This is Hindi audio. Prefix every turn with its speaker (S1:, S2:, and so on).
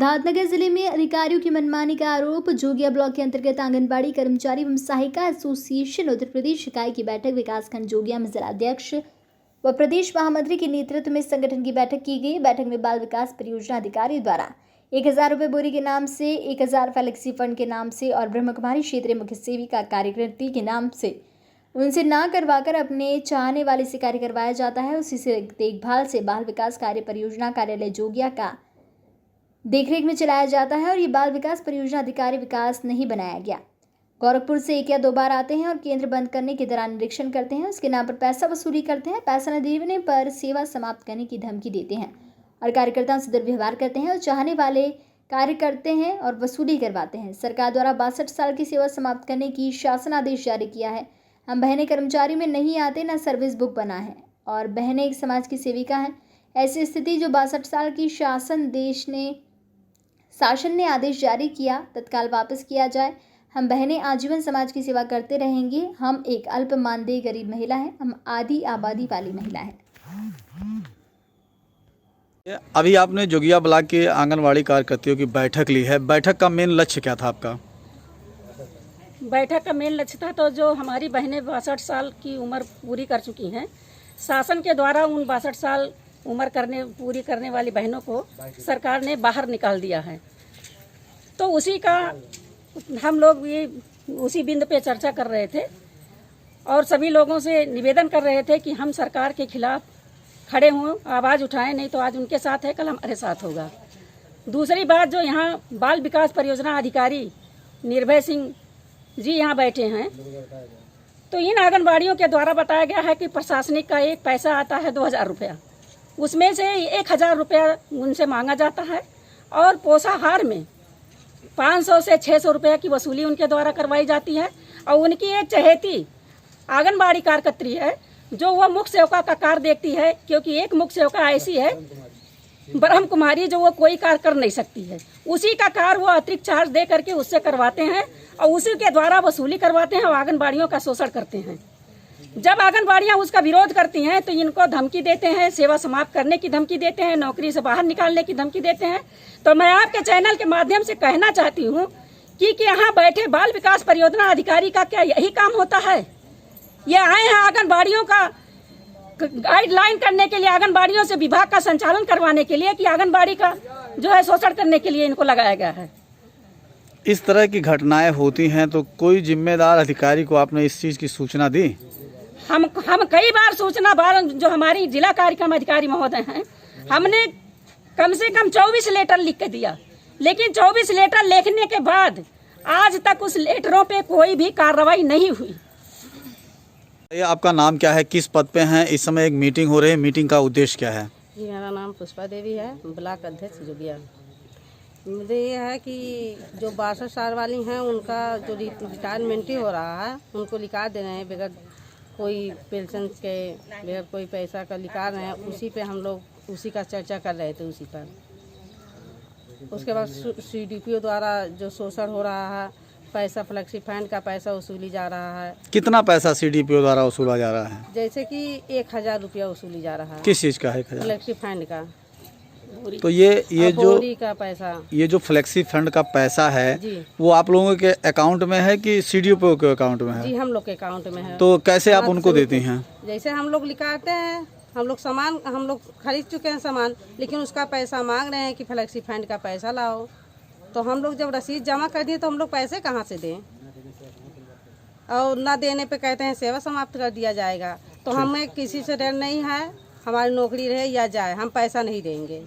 S1: सिद्धार्थनगर जिले में अधिकारियों की मनमानी का आरोप। जोगिया ब्लॉक के अंतर्गत आंगनबाड़ी कर्मचारी एवं सहायिका एसोसिएशन उत्तर प्रदेश इकाई की बैठक विकासखंड जोगिया में जिलाध्यक्ष व प्रदेश महामंत्री के नेतृत्व में संगठन की बैठक की गई। बैठक में बाल विकास परियोजना अधिकारी द्वारा 1000 रुपये बोरी के नाम से, 1000 फ्लेक्सी फंड के नाम से और ब्रह्म कुमारी क्षेत्रीय मुख्य सेविका कार्यकृति के नाम से उनसे ना करवाकर अपने चाहने वाले से कार्य करवाया जाता है। उसी से देखभाल से बाल विकास कार्य परियोजना कार्यालय जोगिया का देखरेख में चलाया जाता है और ये बाल विकास परियोजना अधिकारी विकास नहीं बनाया गया। गोरखपुर से 1 या 2 बार आते हैं और केंद्र बंद करने के दौरान निरीक्षण करते हैं। उसके नाम पर पैसा वसूली करते हैं। पैसा न देने पर सेवा समाप्त करने की धमकी देते हैं और कार्यकर्ताओं से दुर्व्यवहार करते हैं और चाहने वाले कार्य करते हैं और वसूली करवाते हैं। सरकार द्वारा 62 साल की सेवा समाप्त करने की शासन आदेश जारी किया है। हम बहनें कर्मचारी में नहीं आते, न सर्विस बुक बना है और बहनें एक समाज की सेविका हैं। ऐसी स्थिति जो 62 साल की शासन ने आदेश जारी किया तत्काल वापस किया जाए। हम बहनें आजीवन समाज की सेवा करते रहेंगे। हम एक अल्प मानदेय गरीब महिला है। हम आधी आबादी वाली महिला है।
S2: अभी आपने जोगिया ब्लॉक के आंगनवाड़ी कार्यकर्तियों की बैठक ली है। बैठक का मेन लक्ष्य क्या था आपका?
S3: बैठक का मेन लक्ष्य था तो जो हमारी बहनें 62 साल की उम्र पूरी कर चुकी हैं, शासन के द्वारा उन 62 साल उम्र पूरी करने वाली बहनों को सरकार ने बाहर निकाल दिया है। तो उसी का हम लोग ये उसी बिंदु पे चर्चा कर रहे थे और सभी लोगों से निवेदन कर रहे थे कि हम सरकार के खिलाफ खड़े हों, आवाज़ उठाएं, नहीं तो आज उनके साथ है, कल हमारे साथ होगा। दूसरी बात, जो यहाँ बाल विकास परियोजना अधिकारी निर्भय सिंह जी यहाँ बैठे हैं, तो इन आंगनबाड़ियों के द्वारा बताया गया है कि प्रशासनिक का एक पैसा आता है 2000 रुपया, उसमें से 1000 रुपया उनसे मांगा जाता है और पोषाहार में 500 से 600 रुपये की वसूली उनके द्वारा करवाई जाती है। और उनकी एक चहेती आंगनबाड़ी कार्यकर्त्री है जो वह मुख्य सेविका का कार्य देखती है, क्योंकि एक मुख्य सेविका ऐसी है ब्रह्म कुमारी जो वो कोई कार्य कर नहीं सकती है। उसी का कार्य वो अतिरिक्त चार्ज दे करके उससे करवाते हैं और उसी के द्वारा वसूली करवाते हैं और आंगनबाड़ियों का शोषण करते हैं। जब आंगनबाड़ियां उसका विरोध करती हैं तो इनको धमकी देते हैं, सेवा समाप्त करने की धमकी देते हैं, नौकरी से बाहर निकालने की धमकी देते हैं। तो मैं आपके चैनल के माध्यम से कहना चाहती हूँ कि यहाँ बैठे बाल विकास परियोजना अधिकारी का क्या यही काम होता है? ये आए हैं आंगनबाड़ियों का गाइडलाइन करने के लिए, आंगनबाड़ियों से विभाग का संचालन करवाने के लिए, कि आंगनबाड़ी का जो है शोषण करने के लिए इनको लगाया गया है।
S2: इस तरह की घटनाएं होती हैं तो कोई जिम्मेदार अधिकारी को आपने इस चीज़ की सूचना दी?
S3: हम कई बार सूचना जो हमारी जिला कार्यक्रम अधिकारी महोदय हैं, हमने कम से कम 24 लेटर लिख के दिया, लेकिन 24 लेटर लिखने के बाद आज तक उस लेटरों पे कोई भी कार्रवाई नहीं हुई।
S2: ये आपका नाम क्या है, किस पद पे हैं? इस समय एक मीटिंग हो रही है, मीटिंग का उद्देश्य क्या है?
S4: जी, मेरा नाम पुष्पा देवी है, ब्लॉक अध्यक्ष जोगिया। मुझे ये है कि जो 62 साल वाली हैं उनका जो रिटायरमेंट ही हो रहा है, उनको निकाल दे रहे हैं बगैर कोई पेंशन के, बगैर कोई पैसा का निकाल रहे हैं। उसी पे हम लोग उसी का चर्चा कर रहे थे। उसी पर उसके बाद CDPO द्वारा जो शोषण हो रहा है, पैसा फ्लेक्सी फंड का पैसा वसूली जा रहा है।
S2: कितना पैसा CDPO द्वारा वसूला जा रहा है?
S4: जैसे कि 1000 रुपया वसूली जा रहा है।
S2: किस चीज़ का है? 1000
S4: फ्लेक्सी फंड का।
S2: तो ये जो
S4: का पैसा,
S2: ये जो फ्लेक्सी फंड का पैसा है
S4: जी,
S2: वो आप लोगों के अकाउंट में है कि CDPO के अकाउंट में है?
S4: जी, हम लोग के अकाउंट में है।
S2: तो कैसे आप उनको देती हैं?
S4: जैसे हम लोग लिखाते हैं, हम लोग खरीद चुके हैं सामान, लेकिन उसका पैसा मांग रहे हैं कि फ्लेक्सी फंड का पैसा लाओ। तो हम लोग जब रसीद जमा कर दिए तो हम लोग पैसे कहाँ से दें? और ना देने पे कहते हैं सेवा समाप्त कर दिया जाएगा। तो हमें किसी से डर नहीं है, हमारी नौकरी रहे या जाए, हम पैसा नहीं देंगे।